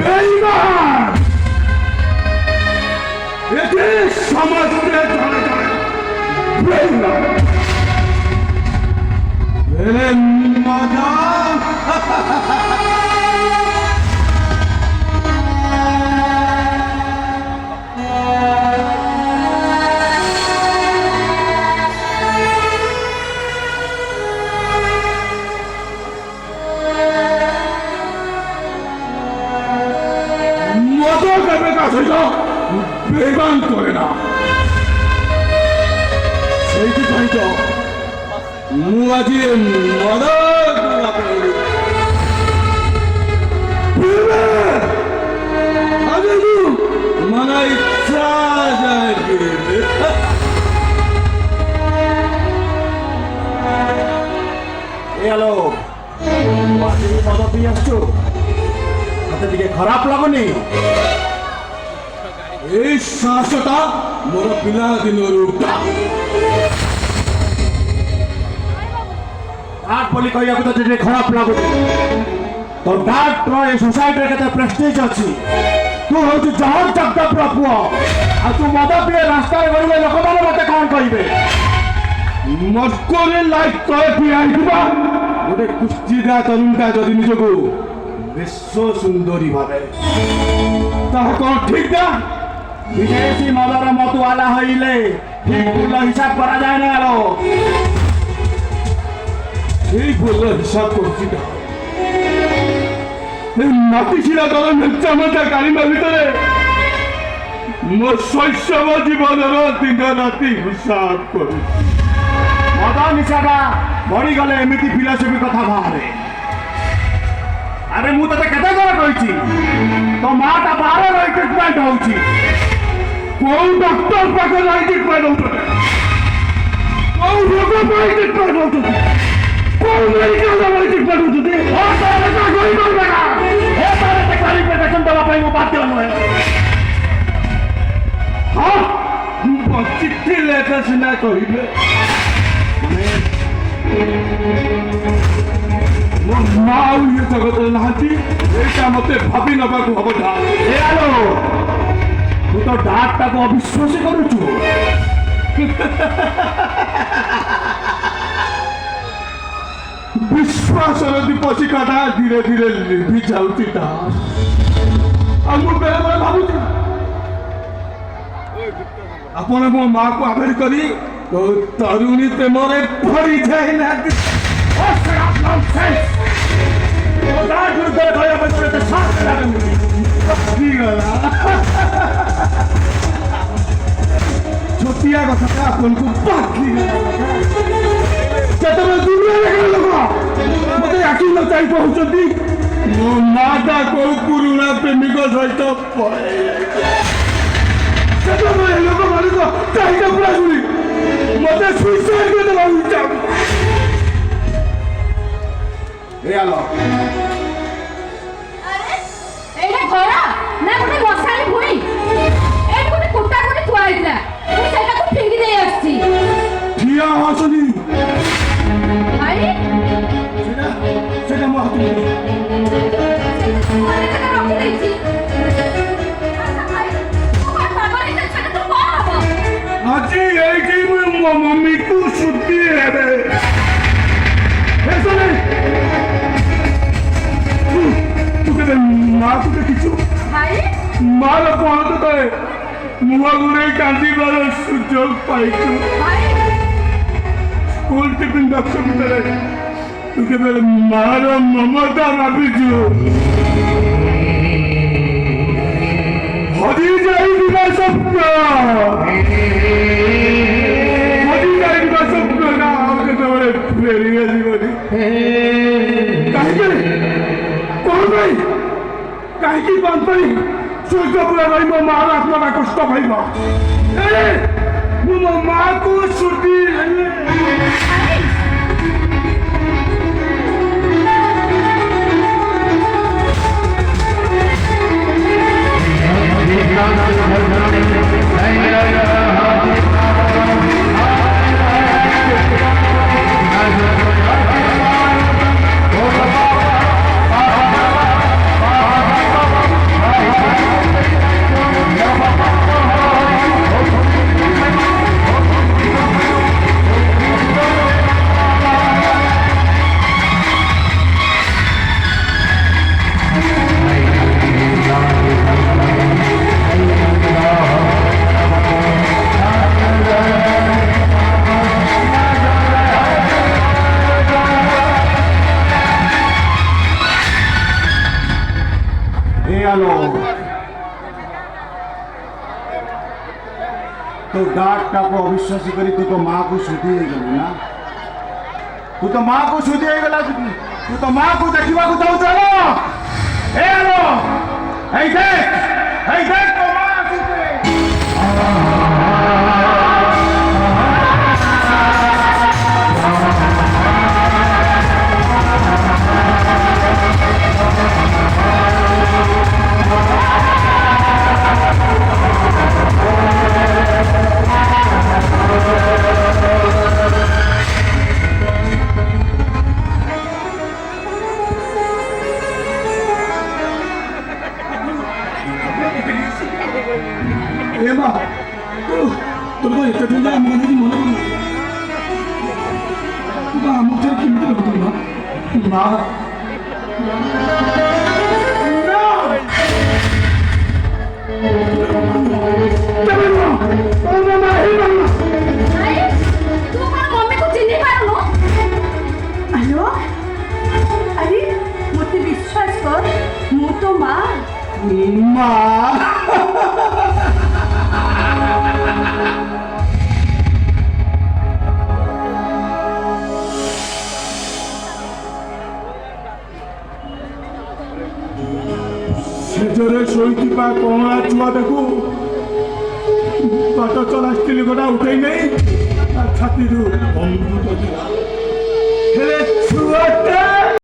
বেঈমান এটি সমাজকে ধরে ধরে বেঈমান মজা বেগান করে না সেইটাই তো মুয়াজি মানা ইচ্ছা যায় এলো মদ পিয়ে আসছো হাতের দিকে খারাপ লাগনি এই শ্বাসটা মোর পিলাদিনৰ রূপটা ডাক বলি କହିବାକୁ ତ ଟିକେ ଖରାପ ଲାଗୁଛି ତ ଡାକ୍ତର ଏ ସୋସାଇଟିରେ କେତେ ପ୍ରେଷ୍ଟିଜ୍ ଅଛି ତୁ ହଉଛୁ ଜହର ଜଗଦପର ପୁଅ ଆଉ ତୁ ମଦ ପିଏ ରାସ୍ତାରେ ଗଳିଲେ ଲୋକମାନେ ମତେ କଣ କହିବେ ମସ୍କୋରେ ଲାଇକ୍ ତଳେ ପିଆଇଥିବା ଗୋଟେ କୁସ୍ତିଦା ତରୁଣଟା ଯଦି ନିଜକୁ ବିଶ୍ୱ ସୁନ୍ଦରୀ ଭାବେ ତାହା କଣ ଠିକ ନା বিদেশি মদর মতুয়ালা হইলে ঠিক মূল্য হিসাব করা যায় না আলো এই বললো হিসাব করছি না এই নাতিশিরা দল মেচ্চামাচা কালিমা ভিতরে ମୋ ଶୈଶବ ଜୀବନର ଦିନ ରାତି ହିସାବ କରୁ ମଦ ନିଶାଟା ବଢିଗଲେ ଏମିତି ଫିଲୋସଫି କଥା ବାହାରେ ଆରେ ମୁଁ ତତେ କେତେ ଥର କହିଛି ତୋ ମାଟା ବାହାରେ ରହି ଟ୍ରିଟମେଣ୍ଟ ହଉଛି କୋଉ ଡକ୍ଟର ପାଖରେ ରହି ଟ୍ରିଟମେଣ୍ଟ ହଉଛନ୍ତି କୋଉ ରୋଗ ପାଇଁ ଟ୍ରିଟମେଣ୍ଟ ହଉଛନ୍ତି କୋଉ ମେଡିକାଲରେ ରହି ଟ୍ରିଟମେଣ୍ଟ ହଉଛନ୍ତି କ୍ୱାଲିଫିକେସନ ଦେବା ପାଇଁ ମୁଁ ବାଧ୍ୟ ନୁହେଁ ହଁ ବଞ୍ଚିକି ଲେଖା ସିନା କହିବେ ମୋ ମା ଆଉ ଇଏ ଜଗତରେ ନାହାନ୍ତି ଏଇଟା ମତେ ଭାବି ନେବାକୁ ହବ ତୁ ତ ଡାକ୍ତରଟାକୁ ଅବିଶ୍ୱାସ କରୁଛୁ ବିଶ୍ୱାସର ଦୀପଶିଖାଟା ଧୀରେ ଧୀରେ ଲିଭି ଯାଉଛି ଆଉ ମୁଁ ବେଳେ ବେଳେ ଭାବୁଛି ଆପଣ ମୋ ମାଆକୁ ଆଭେଡ କରି ତରୁଣୀ ପ୍ରେମରେ ଭରି ଯାଇନାହାନ୍ତି ଛୋଟିଆ କଥାଟା ଆପଣଙ୍କୁ ଯେତେବେଳେ ଦୁନିଆରେ ଲୋକ ମତେ ଆଖି ନ ଚାହିଁ କହୁଛନ୍ତି ମୋ ମାଟା କୋଉ ପୁରୁଣା ପ୍ରେମିକ ସହିତ ସେତେବେଳେ ଲୋକମାନଙ୍କ ଚାହିଦା ପୁରା ଶୁଣି ମତେ ସୁଇସାଇଡ୍ କରିଦେବାକୁ ଇଚ୍ଛା ଆଲୋ ଏଇଟା ଘର ନା ଗୋଟେ ମଶାଣି ଭୁଇଁ ଏଇଠି ଗୋଟେ କୁଟା ଗୋଟେ ଥୁଆ ହେଇଥିଲା ମୁଁ ସେଇଟାକୁ ଫିଙ୍ଗି ଦେଇ ଆସିଛି ଠିଆ ହସନି ଭାଇ ସେଟା ମୋ ହାତକୁ ରଖିଦେଇଛି ଆଜି ଏଇଠି ମୁଁ ମୋ ମମିକୁ ଛୁଟି ହେବେ ତୁ କେବେ ମାକୁ ଦେଖିଛୁ ମାର ପହଞ୍ଚ ତଳେ ମୁହଁ ଗୁଡ଼େଇ କାନ୍ଦିବାର ସୁଯୋଗ ପାଇଛୁ ସ୍କୁଲ ଟିଫିନ୍ ବାକ୍ସ ଭିତରେ ତୁ କେବେ ମାର ମମତା ଭାବିଛୁ ହଜି ଯାଇଥିବା ସ୍ୱପ୍ନ ନା ଆଉ କେତେବେଳେ ଫେରି ଆସିବନି କାହିଁକି କଣ ପାଇଁ କାହିଁକି କଣ ପାଇଁ ସ୍ୱର୍ଗ ପୁରା ରହି ମୋ ମାର ଆତ୍ମାଟା କଷ୍ଟ ପାଇବ ମୁଁ ମୋ ମାକୁ ଛୁଟି এ আলো তো ডাকটাকে অবিশ্বাসী করে তুই তো মাকে শুধু হয়ে গেলি না তু তো মাকে শুধু হয়ে গেল তু তো মাকে দেখিବାକୁ চাହୁଛ না এ আলো এই দেখ তো মা আসিছে এ মা তোর ভাই এটা দিলে আমার যদি মনে করি মা আমার ছেলে কিনতে হবে তোর মা अरे तू हमारा मम्मी को चिन्ह पारो नो हेलो अरे मुझे विश्वास कर मु तो माँ মা ସେଜରେ ଶୋଇଥିବା କଅଁଳା ଛୁଆଟାକୁ ବାଟ ଚଲା ସ୍ତ୍ରୀ ଗୋଟା ଉଠେଇ ନେଇ ତା ଛାତିରୁ ଅମୃତ